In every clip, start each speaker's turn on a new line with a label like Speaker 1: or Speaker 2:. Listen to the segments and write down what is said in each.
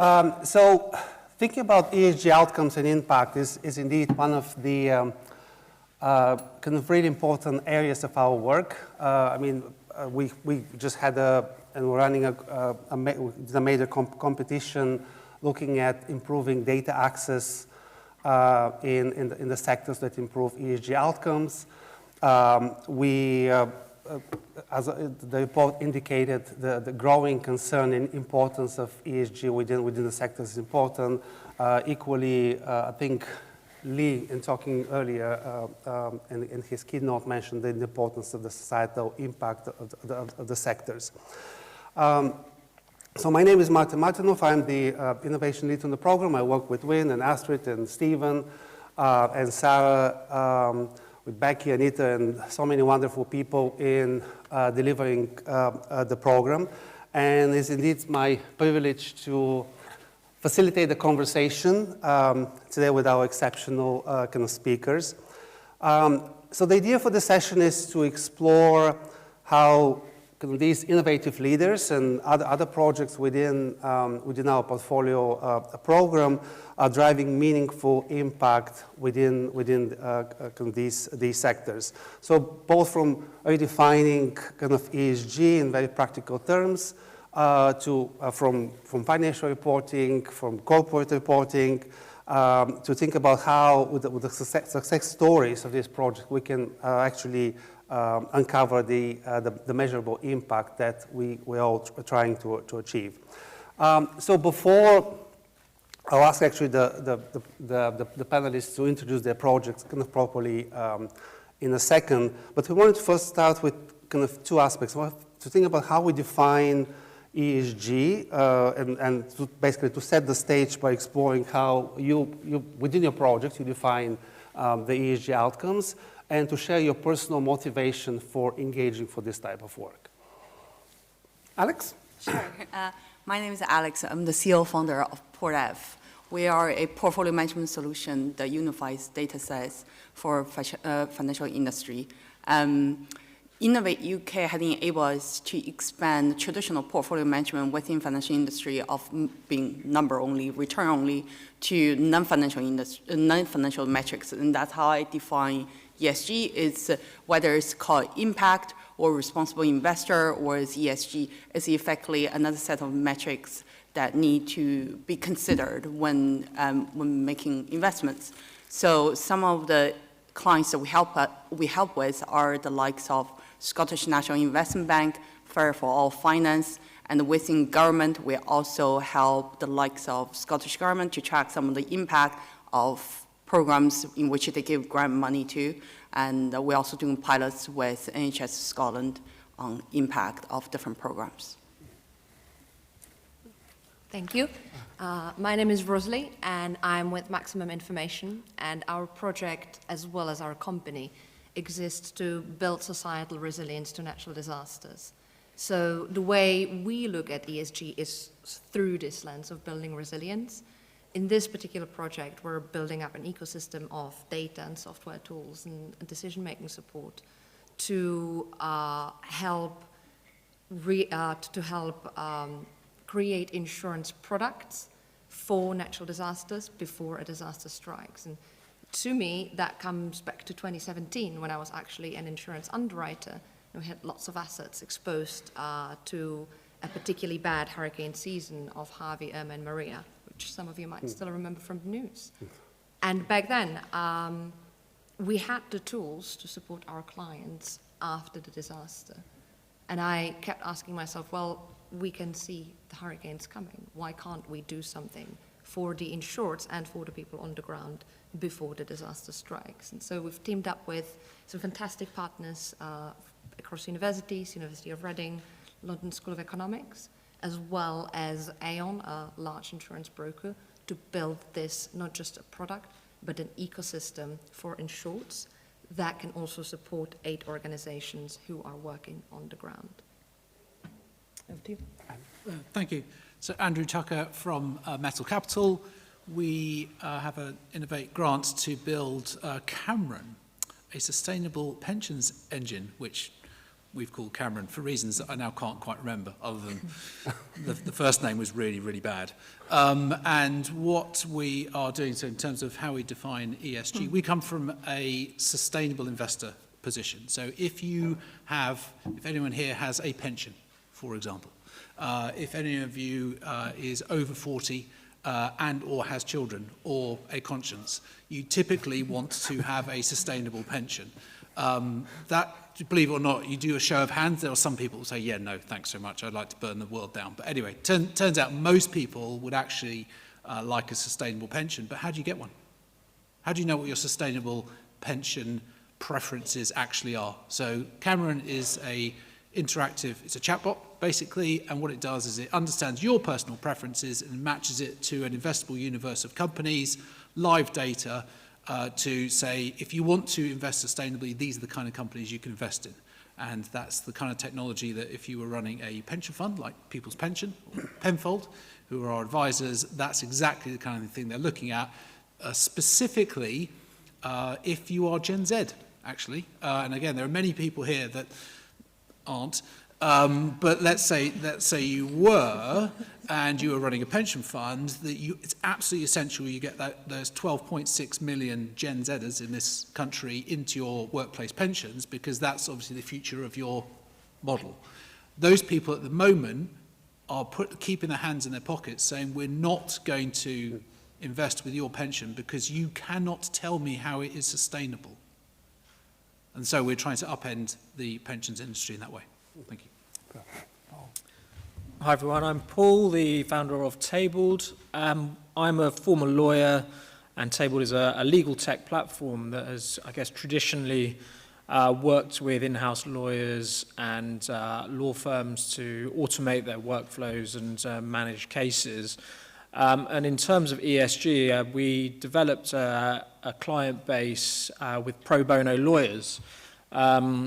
Speaker 1: So thinking about ESG outcomes and impact is indeed one of the kind of really important areas of our work. I mean, we just had and we're running a major competition looking at improving data access in the sectors that improve ESG outcomes. As the report indicated, the growing concern and importance of ESG within the sector is important. Equally, I think Lee, in talking earlier in his keynote, mentioned the importance of the societal impact of the sectors. So my name is Martin Martinov. I'm the innovation lead on the program. I work with Win and Astrid and Stephen and Sarah, with Becky, Anita, and so many wonderful people in delivering the program. And it's indeed my privilege to facilitate the conversation today with our exceptional kind of speakers. So the idea for the session is to explore how these innovative leaders and other projects within our portfolio program are driving meaningful impact within these sectors. So both from redefining kind of ESG in very practical terms from financial reporting, from corporate reporting, to think about how with the success stories of this project we can actually uncover the measurable impact that we all trying to achieve. So before I'll ask actually the panelists to introduce their projects kind of properly in a second, but we wanted to first start with kind of two aspects. We have to think about how we define ESG and to basically to set the stage by exploring how you within your project you define the ESG outcomes, and to share your personal motivation for engaging for this type of work. Alex?
Speaker 2: Sure. My name is Alex. I'm the CEO founder of PortF. We are a portfolio management solution that unifies data sets for financial industry. Innovate UK has enabled us to expand traditional portfolio management within financial industry of being number only, return only, to non-financial metrics, and that's how I define ESG. Is whether it's called impact or responsible investor or is ESG, is effectively another set of metrics that need to be considered when making investments. So some of the clients that we help with are the likes of Scottish National Investment Bank, Fair for All Finance, and within government, we also help the likes of Scottish Government to track some of the impact of programs in which they give grant money to, and we're also doing pilots with NHS Scotland on impact of different programs.
Speaker 3: Thank you. My name is Rosalie, and I'm with Maximum Information, and our project, as well as our company, exists to build societal resilience to natural disasters. So the way we look at ESG is through this lens of building resilience. In this particular project, we're building up an ecosystem of data and software tools and decision-making support to help create insurance products for natural disasters before a disaster strikes. And to me, that comes back to 2017 when I was actually an insurance underwriter. We had lots of assets exposed to a particularly bad hurricane season of Harvey, Irma, and Maria, which some of you might still remember from the news. And back then, we had the tools to support our clients after the disaster. And I kept asking myself, well, we can see the hurricanes coming. Why can't we do something for the insureds and for the people on the ground before the disaster strikes? And so we've teamed up with some fantastic partners across universities, University of Reading, London School of Economics, as well as Aon, a large insurance broker, to build this, not just a product, but an ecosystem for insureds that can also support 8 organizations who are working on the ground. Over to you.
Speaker 4: Thank you. So Andrew Tucker from Metal Capital. We have an Innovate grant to build Cameron, a sustainable pensions engine, which we've called Cameron for reasons that I now can't quite remember, other than the first name was really, really bad. And what we are doing, so in terms of how we define ESG, we come from a sustainable investor position. So if anyone here has a pension, for example, if any of you is over 40 and or has children or a conscience, you typically want to have a sustainable pension. That, believe it or not, you do a show of hands, there are some people who say, yeah, no, thanks so much, I'd like to burn the world down. But anyway, turns out most people would actually like a sustainable pension, but how do you get one? How do you know what your sustainable pension preferences actually are? So Cameron is it's a chatbot, basically, and what it does is it understands your personal preferences and matches it to an investable universe of companies, live data, to say, if you want to invest sustainably, these are the kind of companies you can invest in. And that's the kind of technology that if you were running a pension fund, like People's Pension, or Penfold, who are our advisors, that's exactly the kind of thing they're looking at, specifically if you are Gen Z, actually. And again, there are many people here that aren't, but let's say you were, and you were running a pension fund, it's absolutely essential you get those 12.6 million Gen Zers in this country into your workplace pensions, because that's obviously the future of your model. Those people at the moment are keeping their hands in their pockets, saying, we're not going to invest with your pension because you cannot tell me how it is sustainable. And so we're trying to upend the pensions industry in that way. Thank you.
Speaker 5: Hi everyone, I'm Paul, the founder of Tabled. I'm a former lawyer, and Tabled is a legal tech platform that has, I guess, traditionally worked with in-house lawyers and law firms to automate their workflows and manage cases. And in terms of ESG, we developed a client base with pro bono lawyers,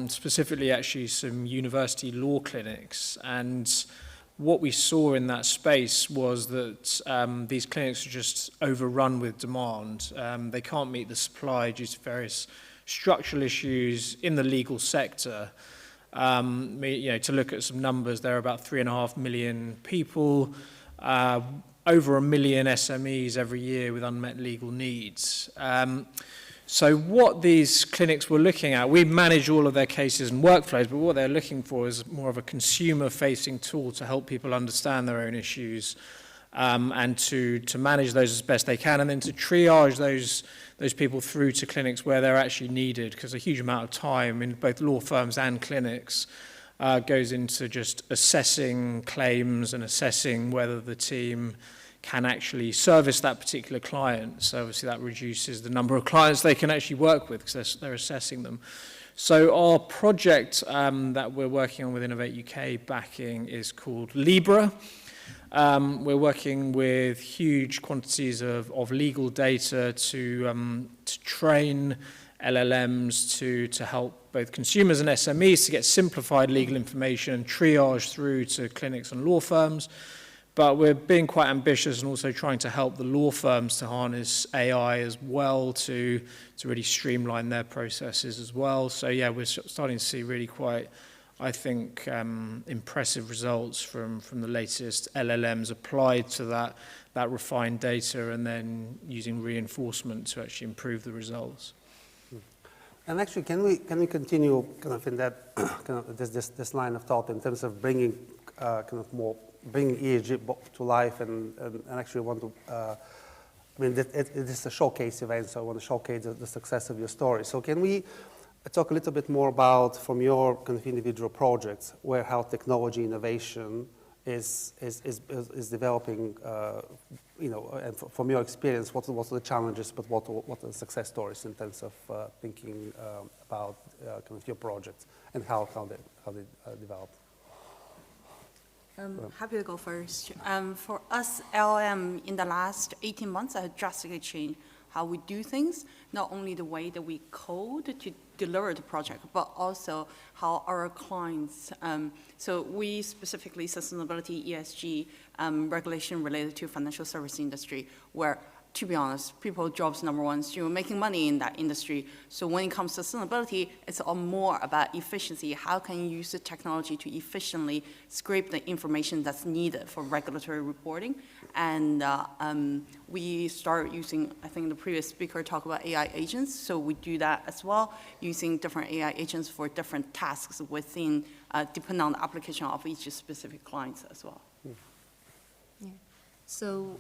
Speaker 5: specifically actually some university law clinics. And what we saw in that space was that these clinics are just overrun with demand. They can't meet the supply due to various structural issues in the legal sector. To look at some numbers, there are about 3.5 million people, over 1 million SMEs every year with unmet legal needs. So what these clinics were looking at, we manage all of their cases and workflows, but what they're looking for is more of a consumer-facing tool to help people understand their own issues and to manage those as best they can, and then to triage those people through to clinics where they're actually needed, because a huge amount of time in both law firms and clinics goes into just assessing claims and assessing whether the team can actually service that particular client. So obviously that reduces the number of clients they can actually work with because they're assessing them. So our project that we're working on with Innovate UK backing is called Libra. We're working with huge quantities of legal data to train LLMs to help both consumers and SMEs to get simplified legal information and triage through to clinics and law firms. But we're being quite ambitious and also trying to help the law firms to harness AI as well to really streamline their processes as well. So yeah, we're starting to see really quite, I think, impressive results from the latest LLMs applied to that refined data, and then using reinforcement to actually improve the results.
Speaker 1: And actually, can we continue kind of in that kind of this line of thought in terms of bringing bringing ESG to life and actually want to, it is a showcase event, so I want to showcase the success of your story. So can we talk a little bit more about, from your kind of individual projects, how technology innovation is developing, and from your experience, what are the challenges, but what are the success stories in terms of thinking about kind of your projects and how they develop?
Speaker 2: Happy to go first. For us, LLM in the last 18 months has drastically changed how we do things, not only the way that we code to deliver the project, but also how our clients, so we specifically sustainability, ESG, regulation related to financial service industry, where to be honest, people's jobs number one is making money in that industry. So when it comes to sustainability, it's all more about efficiency. How can you use the technology to efficiently scrape the information that's needed for regulatory reporting? And we start using, I think the previous speaker talked about AI agents, so we do that as well, using different AI agents for different tasks within, depending on the application of each specific client as well.
Speaker 3: Yeah. So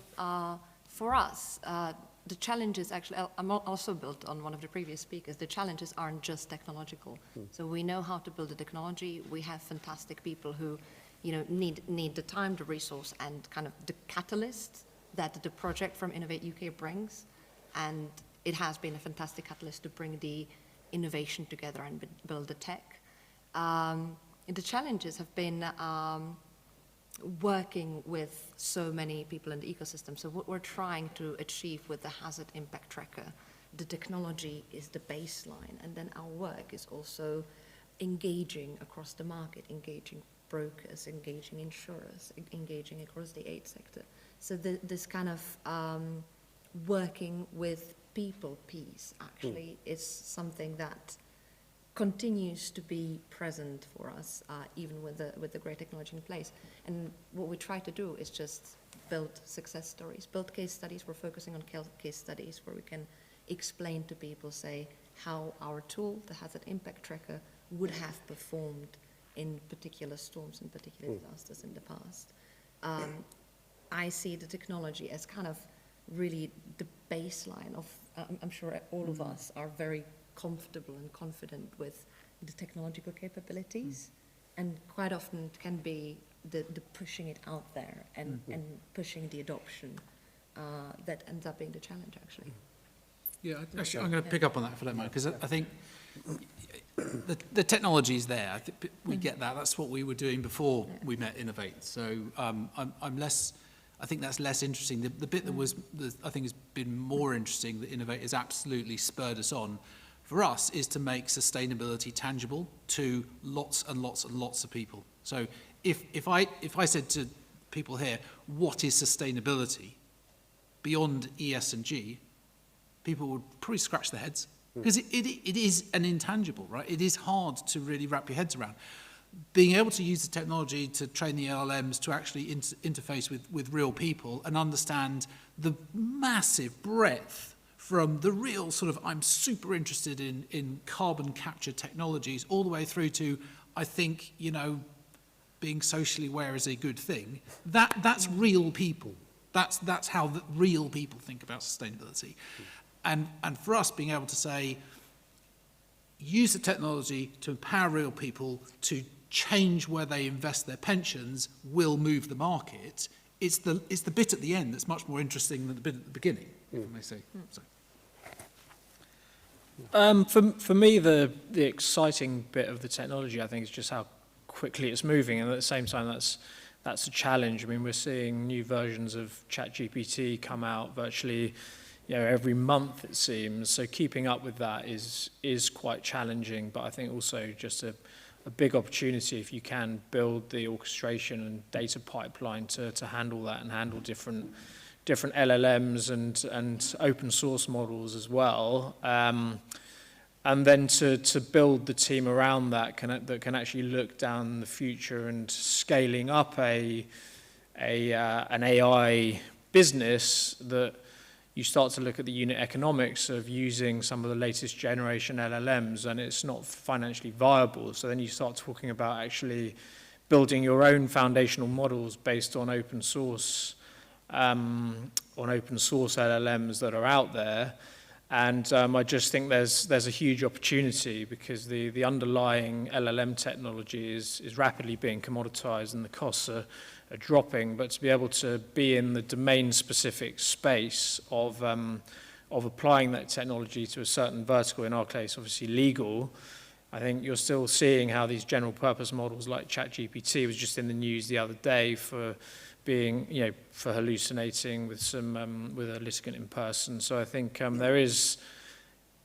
Speaker 3: for us, the challenges actually, I'm also built on one of the previous speakers, the challenges aren't just technological. So we know how to build the technology. We have fantastic people who need the time, the resource, and kind of the catalyst that the project from Innovate UK brings. And it has been a fantastic catalyst to bring the innovation together and build the tech. The challenges have been working with so many people in the ecosystem. So what we're trying to achieve with the hazard impact tracker, the technology is the baseline, and then our work is also engaging across the market, engaging brokers, engaging insurers, engaging across the aid sector. So this kind of working with people piece actually is something that continues to be present for us, even with the great technology in place. And what we try to do is just build success stories, build case studies. We're focusing on case studies where we can explain to people, say, how our tool, the hazard impact tracker, would have performed in particular storms and particular disasters in the past. I see the technology as kind of really the baseline of, I'm sure all of us are very comfortable and confident with the technological capabilities, and quite often it can be the pushing it out there and pushing the adoption that ends up being the challenge, actually.
Speaker 4: Yeah, actually, I'm going to pick up on that if I don't mind, because I think the technology is there. I think we get that. That's what we were doing before we met Innovate. So I think that's less interesting. The bit that I think has been more interesting that Innovate has absolutely spurred us on for us is to make sustainability tangible to lots and lots and lots of people. So if I said to people here, what is sustainability beyond ESG, people would probably scratch their heads, because it is an intangible, right? It is hard to really wrap your heads around. Being able to use the technology to train the LLMs to actually interface with real people and understand the massive breadth from the real sort of, I'm super interested in carbon capture technologies, all the way through to, I think, being socially aware is a good thing. That's real people. That's how the real people think about sustainability. And for us, being able to say, use the technology to empower real people to change where they invest their pensions will move the market. It's the bit at the end that's much more interesting than the bit at the beginning, if I may say so.
Speaker 5: For me, the exciting bit of the technology, I think, is just how quickly it's moving, and at the same time, that's a challenge. I mean, we're seeing new versions of ChatGPT come out virtually, every month, it seems. So keeping up with that is quite challenging, but I think also just a big opportunity if you can build the orchestration and data pipeline to handle that and handle different LLMs and open source models as well. And then to build the team around that can actually look down the future and scaling up an AI business that you start to look at the unit economics of using some of the latest generation LLMs, and it's not financially viable. So then you start talking about actually building your own foundational models based on open source LLMs that are out there. And I just think there's a huge opportunity, because the underlying LLM technology is rapidly being commoditized and the costs are dropping. But to be able to be in the domain-specific space of applying that technology to a certain vertical, in our case, obviously legal, I think you're still seeing how these general-purpose models like ChatGPT was just in the news the other day for being, for hallucinating with with a litigant in person. So I think there is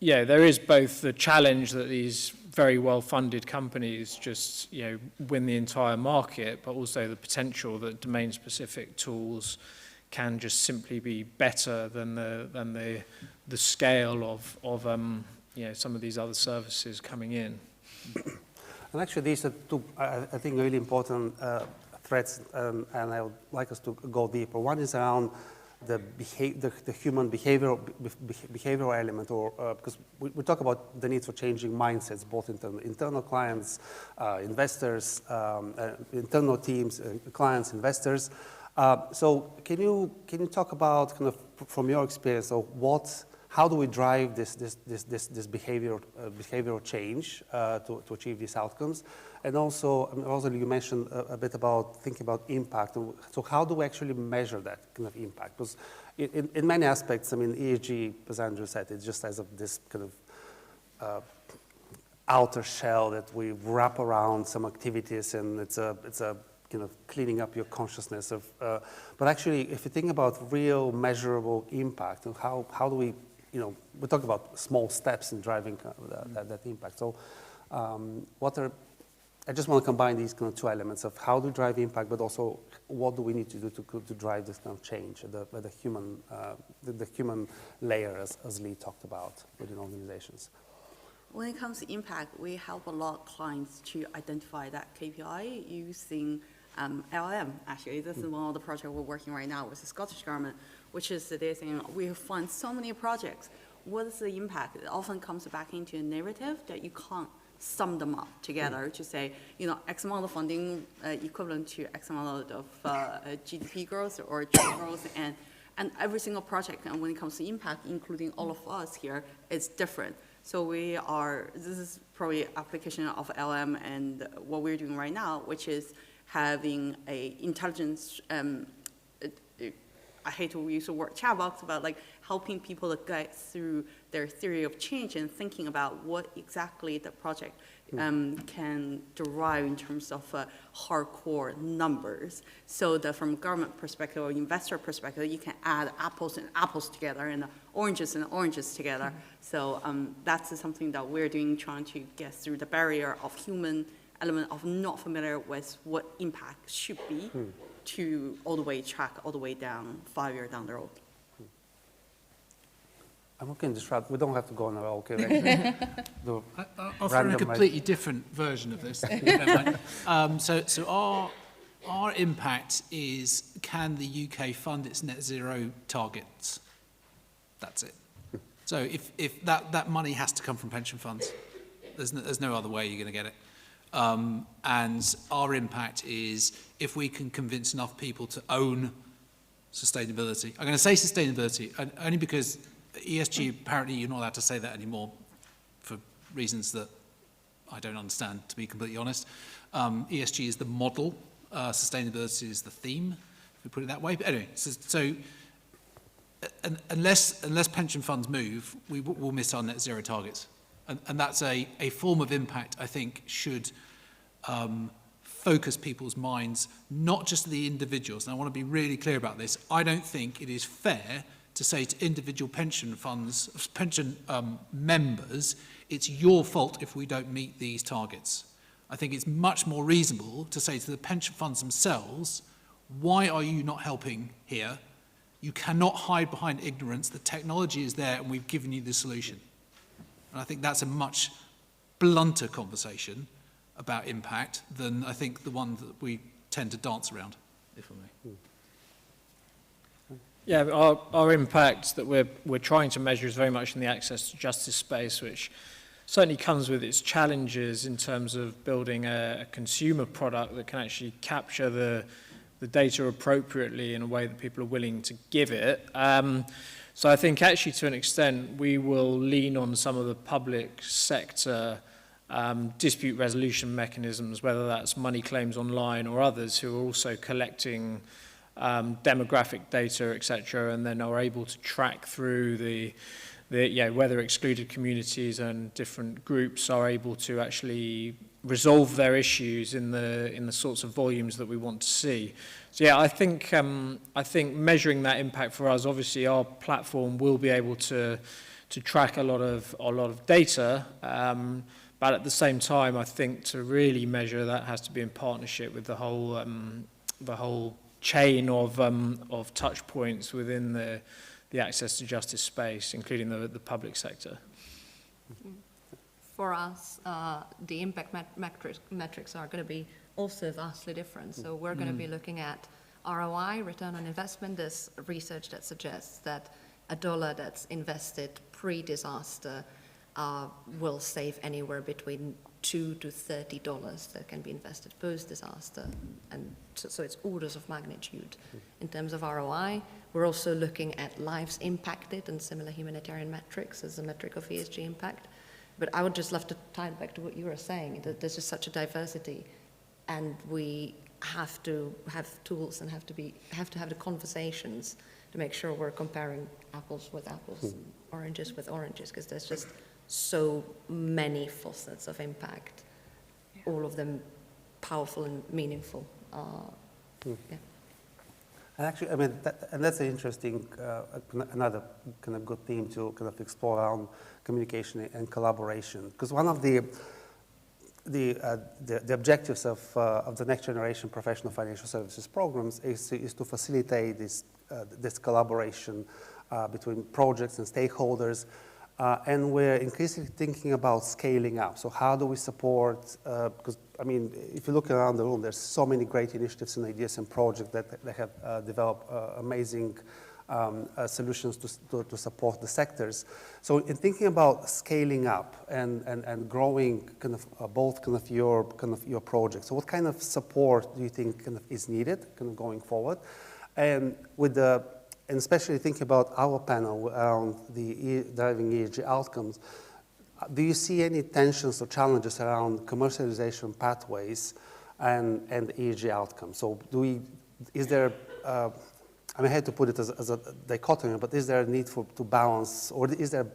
Speaker 5: both the challenge that these very well-funded companies just, win the entire market, but also the potential that domain-specific tools can just simply be better than the scale of some of these other services coming in.
Speaker 1: And actually, these are two, I think, really important threats, and I would like us to go deeper. One is around the human behavioral element, or because we talk about the need for changing mindsets, both internal clients, investors, internal teams, clients, investors. So can you talk about, kind of from your experience, of how do we drive this behavioral change to achieve these outcomes? And also you mentioned a bit about thinking about impact. So how do we actually measure that kind of impact? Because in many aspects, I mean, ESG, as Andrew said, it's just as of this kind of outer shell that we wrap around some activities, and it's a kind of cleaning up your consciousness of. But actually, if you think about real measurable impact, and how do we, we talk about small steps in driving that impact. So I just want to combine these kind of two elements of how to drive impact, but also what do we need to do to drive this kind of change at the human layer, as Lee talked about within organizations.
Speaker 2: When it comes to impact, we help a lot of clients to identify that KPI using LLM. Actually, this is one of the projects we're working right now with the Scottish government, which is they're saying we fund so many projects. What is the impact? It often comes back into a narrative that you can't sum them up together to say, X amount of funding equivalent to X amount of GDP growth or trade growth, and every single project, and when it comes to impact, including all of us here, is different. So this is probably application of LM and what we're doing right now, which is having a intelligence, I hate to use the word chatbox, but like helping people to get through their theory of change and thinking about what exactly the project can derive in terms of hardcore numbers. So that from government perspective or investor perspective, you can add apples and apples together and oranges together. So that's something that we're doing, trying to get through the barrier of human element of not familiar with what impact should be to all the way track all the way down 5 years down the road.
Speaker 1: I'm okay in this route. We don't have to go on a roll, okay?
Speaker 4: I'll offer a completely different version of this. So our impact is, can the UK fund its net zero targets? That's it. So if that money has to come from pension funds, there's no other way you're going to get it. And our impact is if we can convince enough people to own sustainability. I'm going to say sustainability only because ESG, apparently you're not allowed to say that anymore for reasons that I don't understand, to be completely honest. ESG is the model, sustainability is the theme, if we put it that way. But anyway, so unless pension funds move, we'll miss our net zero targets. And that's a form of impact, I think, should focus people's minds, not just the individuals. And I want to be really clear about this. I don't think it is fair to say to individual pension funds, pension members, it's your fault if we don't meet these targets. I think it's much more reasonable to say to the pension funds themselves, why are you not helping here? You cannot hide behind ignorance. The technology is there and we've given you the solution. And I think that's a much blunter conversation about impact than I think the one that we tend to dance around, if I may.
Speaker 5: Yeah, our impact that we're trying to measure is very much in the access to justice space, which certainly comes with its challenges in terms of building a consumer product that can actually capture the data appropriately in a way that people are willing to give it. So I think actually to an extent we will lean on some of the public sector dispute resolution mechanisms, whether that's money claims online or others who are also collecting demographic data, etc., and then are able to track through whether excluded communities and different groups are able to actually resolve their issues in the sorts of volumes that we want to see. So yeah, I think measuring that impact for us, obviously our platform will be able to track a lot of data, but at the same time, I think to really measure that has to be in partnership with the whole chain of touch points within the access to justice space, including the public sector.
Speaker 3: For us, the impact metrics are going to be also vastly different. So we're going to be looking at ROI, return on investment. There's research that suggests that $1 that's invested pre-disaster will save anywhere between $2 to $30 that can be invested post-disaster. And so it's orders of magnitude. In terms of ROI, we're also looking at lives impacted and similar humanitarian metrics as a metric of ESG impact. But I would just love to tie it back to what you were saying, that there's just such a diversity, and we have to have tools and have to have the conversations to make sure we're comparing apples with apples, oranges with oranges, because there's just so many facets of impact, all of them powerful and meaningful. Yeah.
Speaker 1: And actually, I mean, that's an interesting, another kind of good theme to kind of explore around communication and collaboration. Because one of the objectives of the next generation professional financial services programs is to facilitate this collaboration between projects and stakeholders. And we're increasingly thinking about scaling up. So how do we support, because I mean, if you look around the room, there's so many great initiatives and ideas and projects that have developed amazing solutions to support the sectors. So in thinking about scaling up and growing kind of both kind of your projects, so what kind of support do you think kind of is needed kind of going forward? And and especially thinking about our panel around the driving ESG outcomes, do you see any tensions or challenges around commercialization pathways and ESG outcomes? So is there, I mean, I hate to put it as a dichotomy, but is there a need to balance, or is there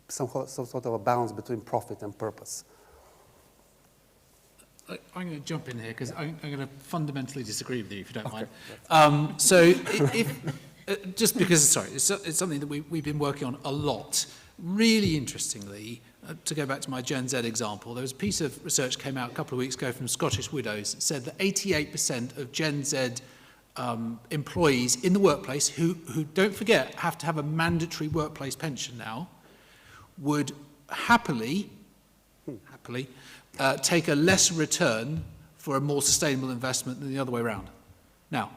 Speaker 1: some sort of a balance between profit and purpose?
Speaker 4: I'm going to jump in here because I'm going to fundamentally disagree with you, if you don't mind. So if just because, sorry, it's something that we've been working on a lot. Really interestingly, to go back to my Gen Z example, there was a piece of research came out a couple of weeks ago from Scottish Widows that said that 88% of Gen Z employees in the workplace who don't forget, have to have a mandatory workplace pension now, would happily take a less return for a more sustainable investment than the other way around. Now,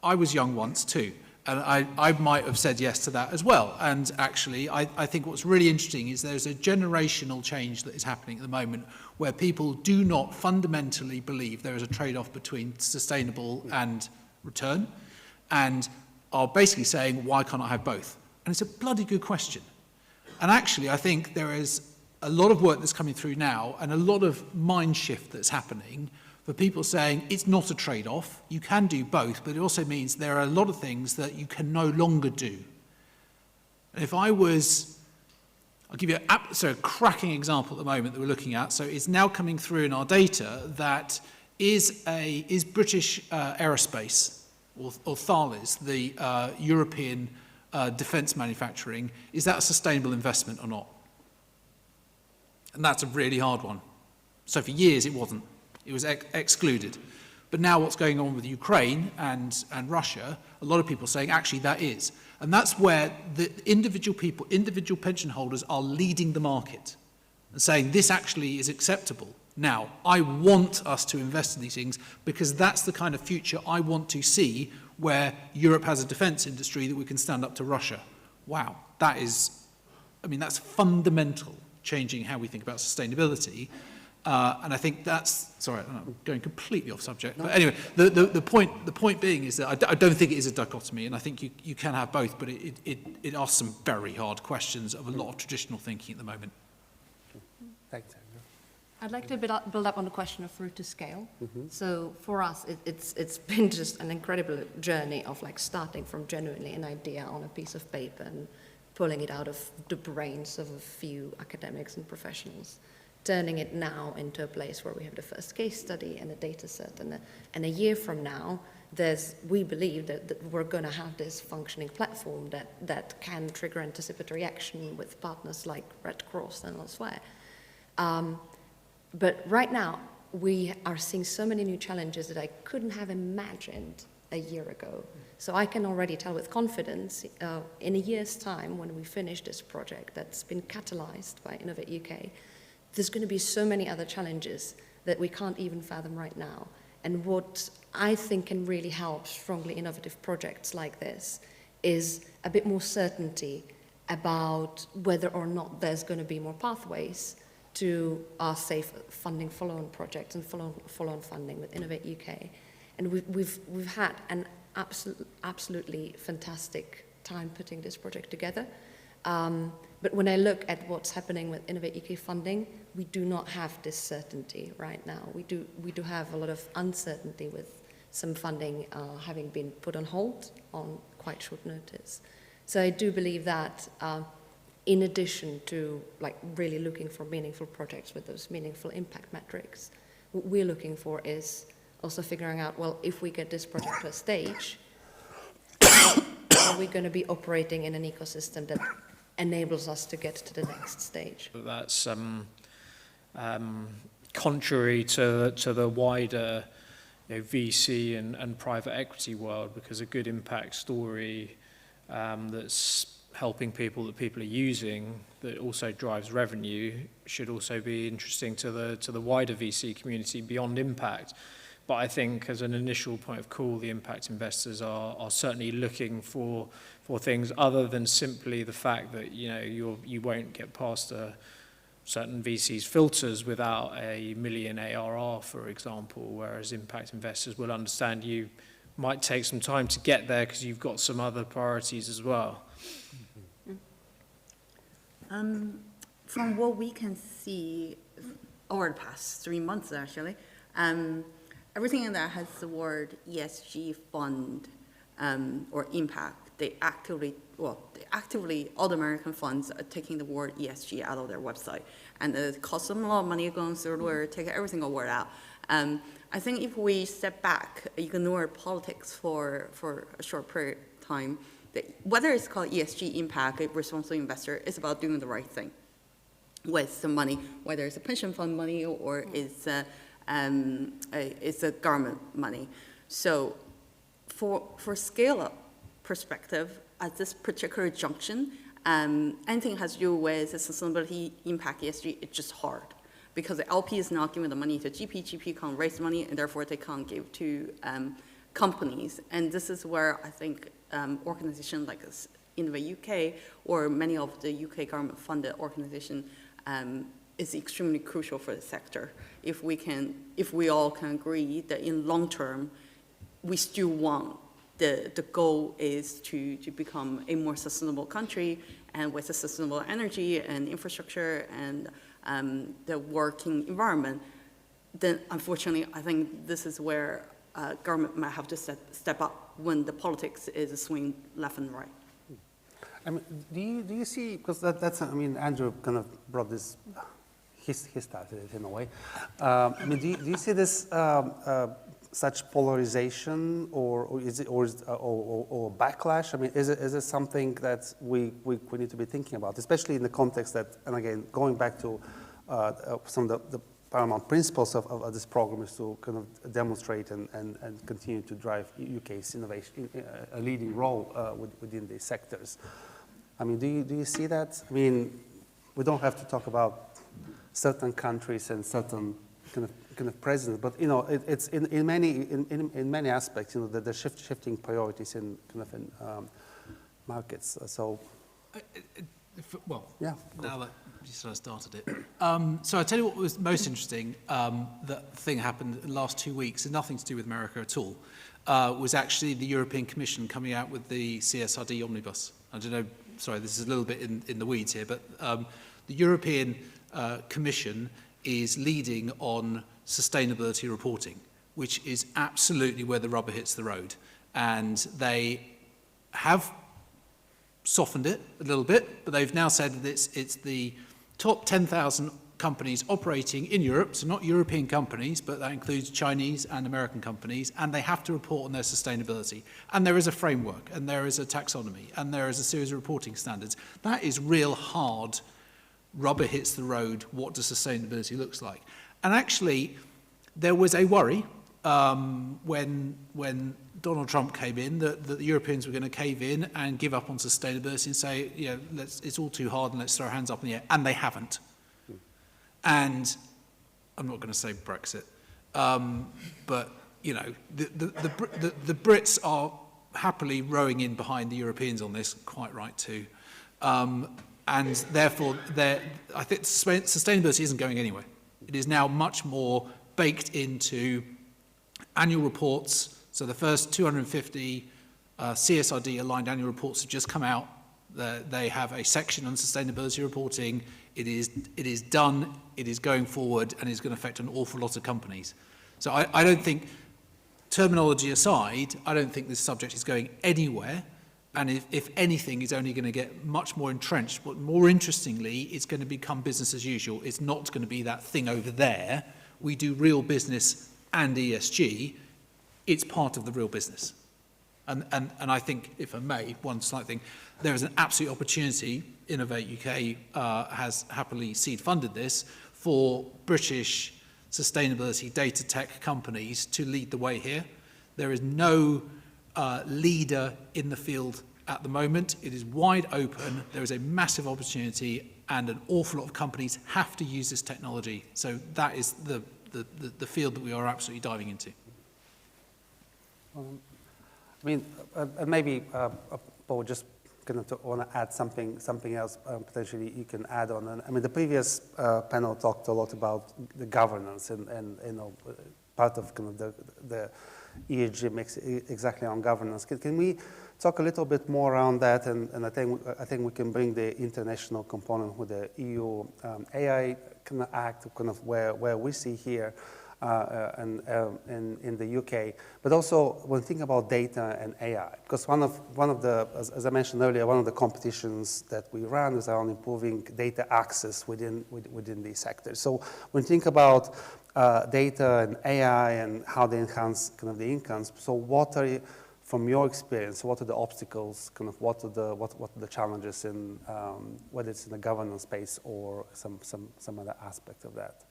Speaker 4: I was young once too, and I might have said yes to that as well. And actually, I think what's really interesting is there's a generational change that is happening at the moment where people do not fundamentally believe there is a trade-off between sustainable and return, and are basically saying, why can't I have both? And it's a bloody good question. And actually, I think there is a lot of work that's coming through now and a lot of mind shift that's happening for people saying it's not a trade-off, you can do both, but it also means there are a lot of things that you can no longer do. And if I'll give you a cracking example at the moment that we're looking at. So it's now coming through in our data that is British Aerospace, or Thales, the European defence manufacturing, is that a sustainable investment or not? And that's a really hard one. So for years it wasn't. It was excluded. But now what's going on with Ukraine and Russia, a lot of people are saying, actually, that is. And that's where the individual pension holders are leading the market and saying, this actually is acceptable. Now, I want us to invest in these things because that's the kind of future I want to see where Europe has a defence industry that we can stand up to Russia. Wow, that's fundamental, changing how we think about sustainability. And I think that's, sorry, I'm going completely off subject. No. But anyway, the point being is that I don't think it is a dichotomy, and I think you can have both, but it asks some very hard questions of a lot of traditional thinking at the moment.
Speaker 1: Thanks.
Speaker 3: I'd like to build up on the question of route to scale. So for us, it's been just an incredible journey of like starting from genuinely an idea on a piece of paper and pulling it out of the brains of a few academics and professionals, turning it now into a place where we have the first case study and a data set. And a year from now, we believe that we're going to have this functioning platform that can trigger anticipatory action with partners like Red Cross and elsewhere. But right now, we are seeing so many new challenges that I couldn't have imagined a year ago. So I can already tell with confidence, in a year's time, when we finish this project that's been catalyzed by Innovate UK, there's going to be so many other challenges that we can't even fathom right now. And what I think can really help strongly innovative projects like this is a bit more certainty about whether or not there's going to be more pathways to our safe funding follow-on projects and follow-on funding with Innovate UK. And we've had an absolutely fantastic time putting this project together. But when I look at what's happening with Innovate UK funding, we do not have this certainty right now. We do have a lot of uncertainty with some funding having been put on hold on quite short notice. So I do believe that in addition to like really looking for meaningful projects with those meaningful impact metrics, what we're looking for is also figuring out, well, if we get this project to a stage, are we going to be operating in an ecosystem that enables us to get to the next stage?
Speaker 5: That's contrary to the wider VC and private equity world, because a good impact story that's helping people that people are using, that also drives revenue, should also be interesting to the wider VC community beyond impact. But I think as an initial point of call, the impact investors are certainly looking for things other than simply the fact that you won't get past certain VC's filters without a million ARR, for example, whereas impact investors will understand you might take some time to get there because you've got some other priorities as well.
Speaker 2: From what we can see over the past 3 months, actually, everything that has the word ESG fund or impact, they actively, all the American funds are taking the word ESG out of their website. And it costs them a lot of money going through where take every single word out. I think if we step back, ignore politics for a short period of time, whether it's called ESG impact, a responsible investor, it's about doing the right thing with the money, whether it's a pension fund money or it's a government money. So for scale-up perspective, at this particular junction, anything has to do with sustainability, impact, ESG, it's just hard. Because the LP is not giving the money to GP can't raise money, and therefore they can't give to companies. And this is where I think organizations like Innovate UK or many of the UK government-funded organizations is extremely crucial for the sector. If we all can agree that in long term, we still want the goal is to become a more sustainable country, and with a sustainable energy and infrastructure and the working environment, then unfortunately, I think this is where government might have to step up when the politics is swinging left and right.
Speaker 1: I mean, do you see, because that's, I mean, Andrew kind of brought this, he started it in a way. I mean, do you see this such polarization or backlash? I mean, is it something that we need to be thinking about, especially in the context that, and again, going back to some of the paramount principles of this program is to kind of demonstrate and continue to drive UK's innovation, a leading role within these sectors. I mean, do you see that? I mean, we don't have to talk about certain countries and certain kind of presidents, but it's in many aspects, the shifting priorities in kind of markets. So,
Speaker 4: well,
Speaker 1: yeah.
Speaker 4: Now that you sort of started it, so I tell you what was most interesting. That thing happened in the last 2 weeks, and nothing to do with America at all. Was actually the European Commission coming out with the CSRD omnibus. I don't know. Sorry, this is a little bit in the weeds here, but the European Commission is leading on sustainability reporting, which is absolutely where the rubber hits the road. And they have softened it a little bit, but they've now said that it's the top 10,000 companies operating in Europe, so not European companies, but that includes Chinese and American companies, and they have to report on their sustainability. And there is a framework, and there is a taxonomy, and there is a series of reporting standards. That is real hard, rubber hits the road, what does sustainability looks like? And actually, There was a worry when Donald Trump came in that the Europeans were going to cave in and give up on sustainability and say, you know, it's all too hard and let's throw our hands up in the air. And they haven't. And I'm not going to say Brexit, but, you know, the Brits are happily rowing in behind the Europeans on this, quite right too. And therefore, I think sustainability isn't going anywhere. It is now much more baked into annual reports. So the first 250 CSRD-aligned annual reports have just come out. They have a section on sustainability reporting. It is done, it is going forward, and it's going to affect an awful lot of companies. So I don't think, terminology aside, I don't think this subject is going anywhere. And if anything, it's only going to get much more entrenched. But more interestingly, it's going to become business as usual. It's not going to be that thing over there. We do real business and ESG. It's part of the real business. And I think, if I may, one slight thing, there is an absolute opportunity. Innovate UK has happily seed funded this for British sustainability data tech companies to lead the way here. There is no leader in the field at the moment. It is wide open. There is a massive opportunity, and an awful lot of companies have to use this technology. So that is the field that we are absolutely diving into.
Speaker 1: I mean, maybe Paul, just kind of want to add something else potentially you can add on. And I mean, the previous panel talked a lot about the governance and you know, part of kind of the ESG makes exactly on governance. Can we talk a little bit more around that? And I think we can bring the international component with the EU AI kind of Act, kind of where we see here in the UK, but also when thinking about data and AI, because one of the, as I mentioned earlier, one of the competitions that we run is around improving data access within these sectors. So when you think about data and AI and how they enhance kind of the incomes, so what are you, from your experience, what are the obstacles, kind of what are the challenges in whether it's in the governance space or some other aspect of that?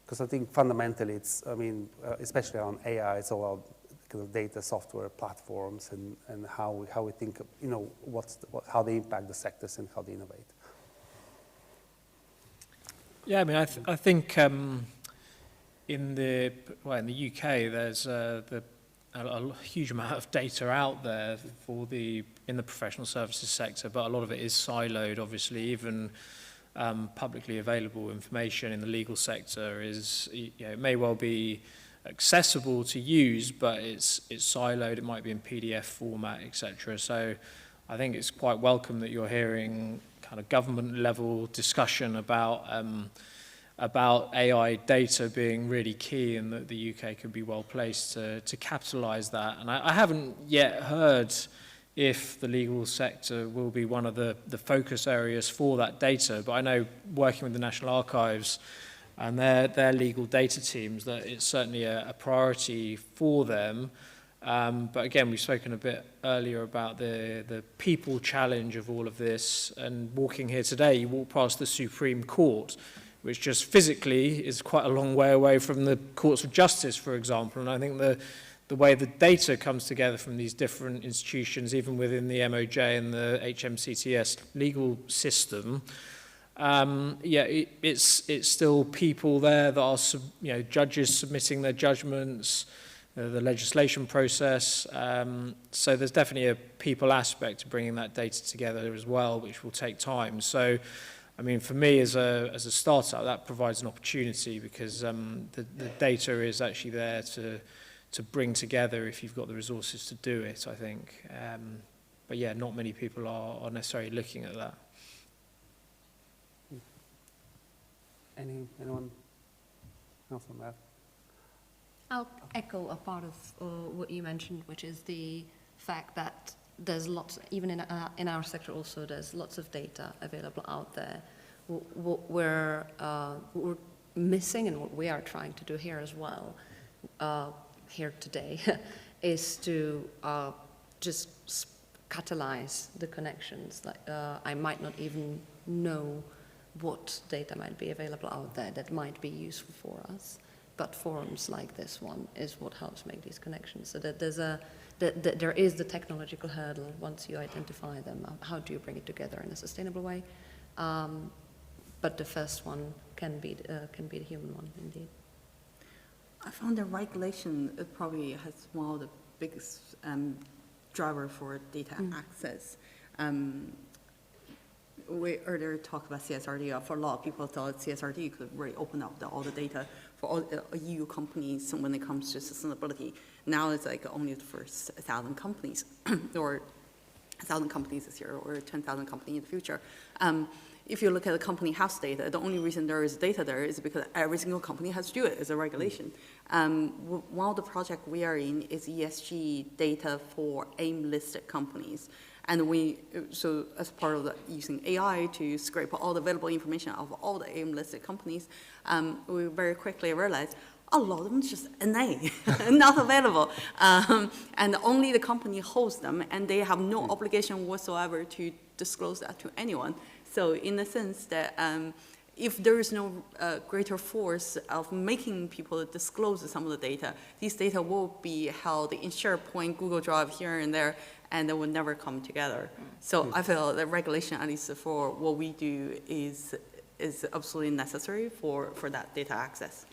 Speaker 1: Because I think fundamentally it's, I mean, especially on AI, it's all about kind of data software platforms and how we think, you know, how they impact the sectors and how they innovate.
Speaker 5: Yeah, I mean, I think in the UK, there's a huge amount of data out there in the professional services sector, but a lot of it is siloed, obviously. Even publicly available information in the legal sector is, you know, it may well be accessible to use, but it's siloed. It might be in PDF format, etc. So I think it's quite welcome that you're hearing kind of government level discussion about AI data being really key, and that the UK could be well placed to capitalise that. And I haven't yet heard if the legal sector will be one of the focus areas for that data. But I know, working with the National Archives and their legal data teams, that it's certainly a priority for them. But again, we've spoken a bit earlier about the people challenge of all of this. And walking here today, you walk past the Supreme Court, which just physically is quite a long way away from the courts of justice, for example. And I think the way the data comes together from these different institutions, even within the MOJ and the HMCTS legal system, it's still people there that are, you know, judges submitting their judgments, the legislation process. So there's definitely a people aspect to bringing that data together as well, which will take time. So, I mean, for me as a startup, that provides an opportunity, because the data is actually there to bring together if you've got the resources to do it, I think. But yeah, not many people are necessarily looking at that.
Speaker 1: Anyone else on that?
Speaker 3: I'll echo a part of what you mentioned, which is the fact that there's lots, even in our sector also, there's lots of data available out there. What we're missing, and what we are trying to do here as well, here today, is to just catalyze the connections. Like, I might not even know what data might be available out there that might be useful for us, but forums like this one is what helps make these connections. So that there is the technological hurdle once you identify them. How do you bring it together in a sustainable way? But the first one can be the human one, indeed.
Speaker 2: I found the regulation, it probably has one of the biggest driver for data access. We earlier talked about CSRD. For a lot of people thought CSRD could really open up all the data for all EU companies when it comes to sustainability. Now it's like only the first 1,000 companies, or 1,000 companies this year, or 10,000 companies in the future. If you look at the company house data, the only reason there is data there is because every single company has to do it as a regulation. One of the projects we are in is ESG data for AIM-listed companies. And so as part of using AI to scrape all the available information of all the AIM-listed companies, we very quickly realized a lot of them is just NA, not available. And only the company holds them, and they have no obligation whatsoever to disclose that to anyone. So in the sense that if there is no greater force of making people disclose some of the data, these data will be held in SharePoint, Google Drive here and there, and they will never come together. So I feel that regulation, at least for what we do, is absolutely necessary for that data access.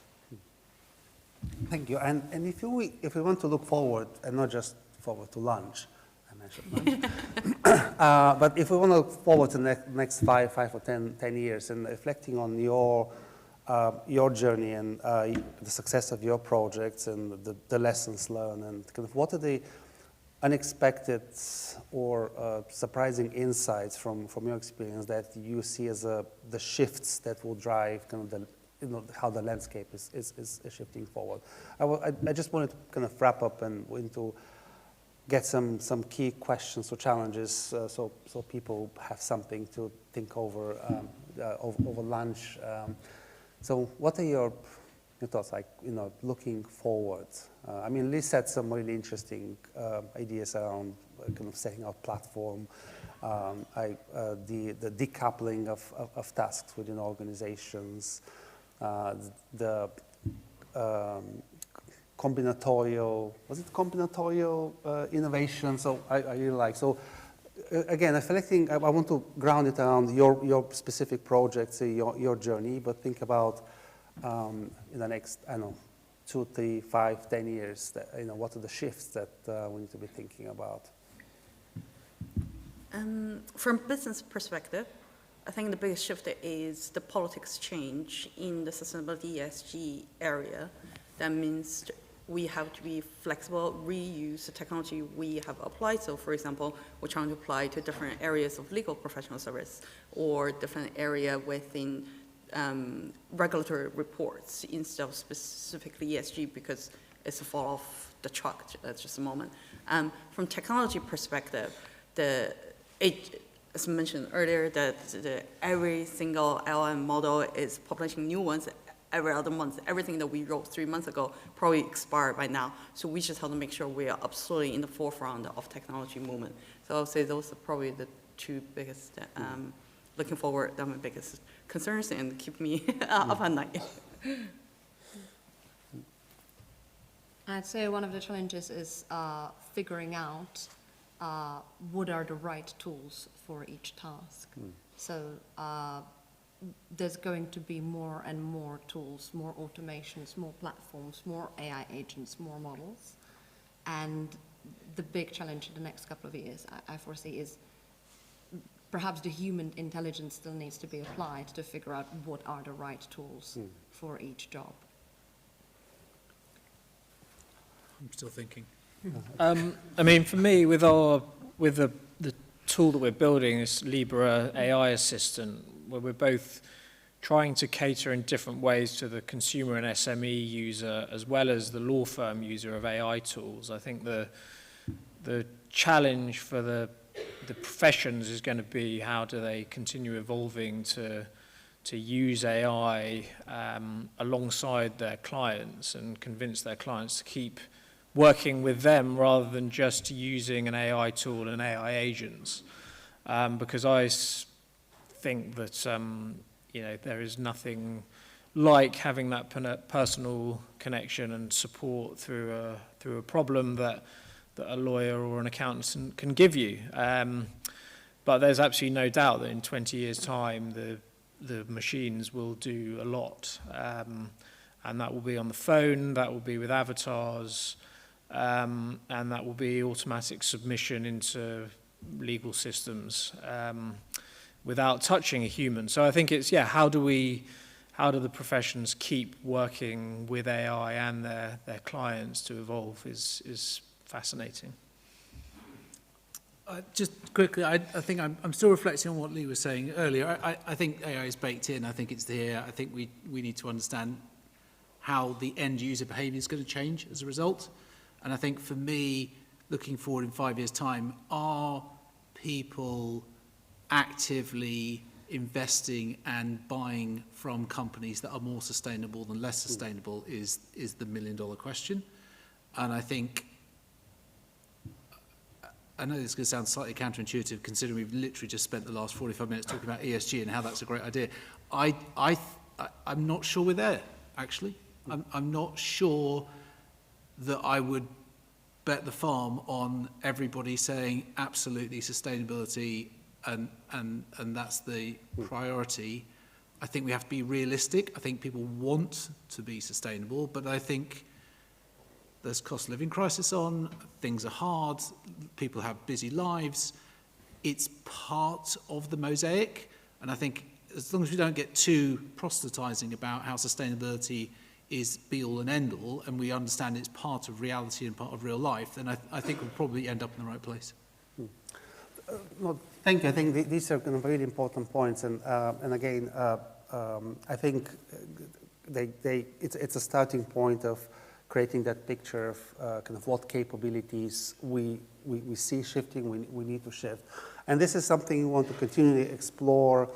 Speaker 1: Thank you. And if we want to look forward, and not just forward to lunch, I mentioned lunch, but if we want to look forward to the next 5 or 10 years, and reflecting on your journey and the success of your projects and the lessons learned, and kind of what are the unexpected or surprising insights from your experience that you see as the shifts that will drive kind of how the landscape is shifting forward. I just wanted to kind of wrap up and to get some key questions or challenges so people have something to think over over lunch. So what are your thoughts, like, looking forward? I mean, Liz had some really interesting ideas around kind of setting out platform, the decoupling of tasks within organizations, the combinatorial innovation. So I really like. So again, I want to ground it around your specific projects, your journey, but think about in the next, 2, 3, 5, 10 years, what are the shifts that we need to be thinking about?
Speaker 2: From business perspective, I think the biggest shift is the politics change in the sustainability ESG area. That means we have to be flexible, reuse the technology we have applied. So for example, we're trying to apply to different areas of legal professional service or different area within regulatory reports instead of specifically ESG because it's a fall off the truck at just a moment. From technology perspective, as mentioned earlier, that every single LLM model is publishing new ones every other month. Everything that we wrote 3 months ago probably expired by now. So we just have to make sure we are absolutely in the forefront of technology movement. So I'll say those are probably the 2 biggest, looking forward, they're my biggest concerns and keep me up at night.
Speaker 3: I'd say one of the challenges is figuring out what are the right tools for each task. So there's going to be more and more tools, more automations, more platforms, more AI agents, more models. And the big challenge in the next couple of years, I foresee, is perhaps the human intelligence still needs to be applied to figure out what are the right tools for each job.
Speaker 4: I'm still thinking.
Speaker 5: I mean, for me, with the tool that we're building, this Libra AI assistant, where we're both trying to cater in different ways to the consumer and SME user, as well as the law firm user of AI tools. I think the challenge for the professions is going to be how do they continue evolving to use AI alongside their clients and convince their clients to keep working with them rather than just using an AI tool and AI agents. Because I think that there is nothing like having that personal connection and support through a problem that a lawyer or an accountant can give you. But there's absolutely no doubt that in 20 years' time, the machines will do a lot. And that will be on the phone, that will be with avatars, and that will be automatic submission into legal systems without touching a human. So I think it's, how do the professions keep working with AI and their clients to evolve is fascinating.
Speaker 4: Just quickly, I think I'm still reflecting on what Lee was saying earlier. I think AI is baked in. I think it's there. I think we need to understand how the end user behavior is going to change as a result. And I think for me, looking forward in 5 years' time, are people actively investing and buying from companies that are more sustainable than less sustainable is the million-dollar question. And I think, I know this is going to sound slightly counterintuitive considering we've literally just spent the last 45 minutes talking about ESG and how that's a great idea. I'm not sure we're there, actually. I'm not sure that I would bet the farm on everybody saying absolutely sustainability and that's the priority. I think we have to be realistic. I think people want to be sustainable, but I think there's cost of living crisis on, things are hard, people have busy lives. It's part of the mosaic, and I think as long as we don't get too proselytizing about how sustainability is be all and end all, and we understand it's part of reality and part of real life, then I think we'll probably end up in the right place.
Speaker 1: Well, thank you. I think these are kind of really important points, and again, I think it's a starting point of creating that picture of kind of what capabilities we see shifting, we need to shift. And this is something we want to continually explore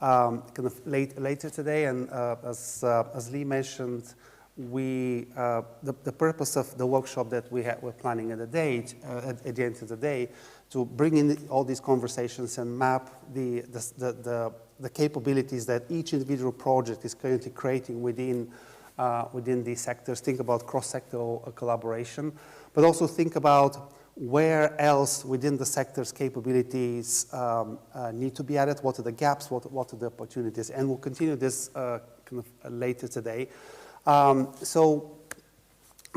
Speaker 1: kind of later today. And as Lee mentioned, the purpose of the workshop that we're planning at the end of the day, to bring in all these conversations and map the capabilities that each individual project is currently creating within these sectors. Think about cross-sectoral collaboration, but also think about where else within the sector's capabilities need to be added, what are the gaps, what are the opportunities, and we'll continue this kind of later today. So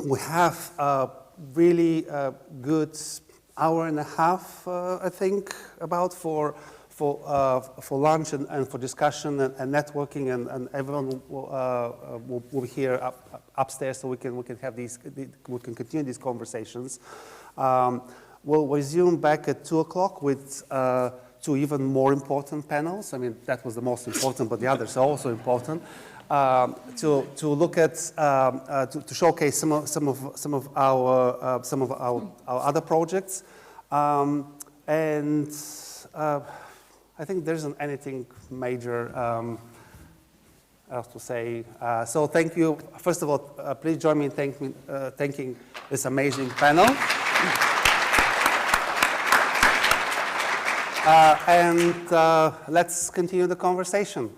Speaker 1: we have a really good hour and a half, I think, about for lunch and for discussion and networking, and everyone will be here upstairs, so we can have we can continue these conversations. We'll resume back at 2 o'clock with two even more important panels. I mean, that was the most important, but the others are also important. To look at to showcase some of our other projects, and I think there isn't anything major else to say. So thank you. First of all, please join me in thanking this amazing panel. And let's continue the conversation.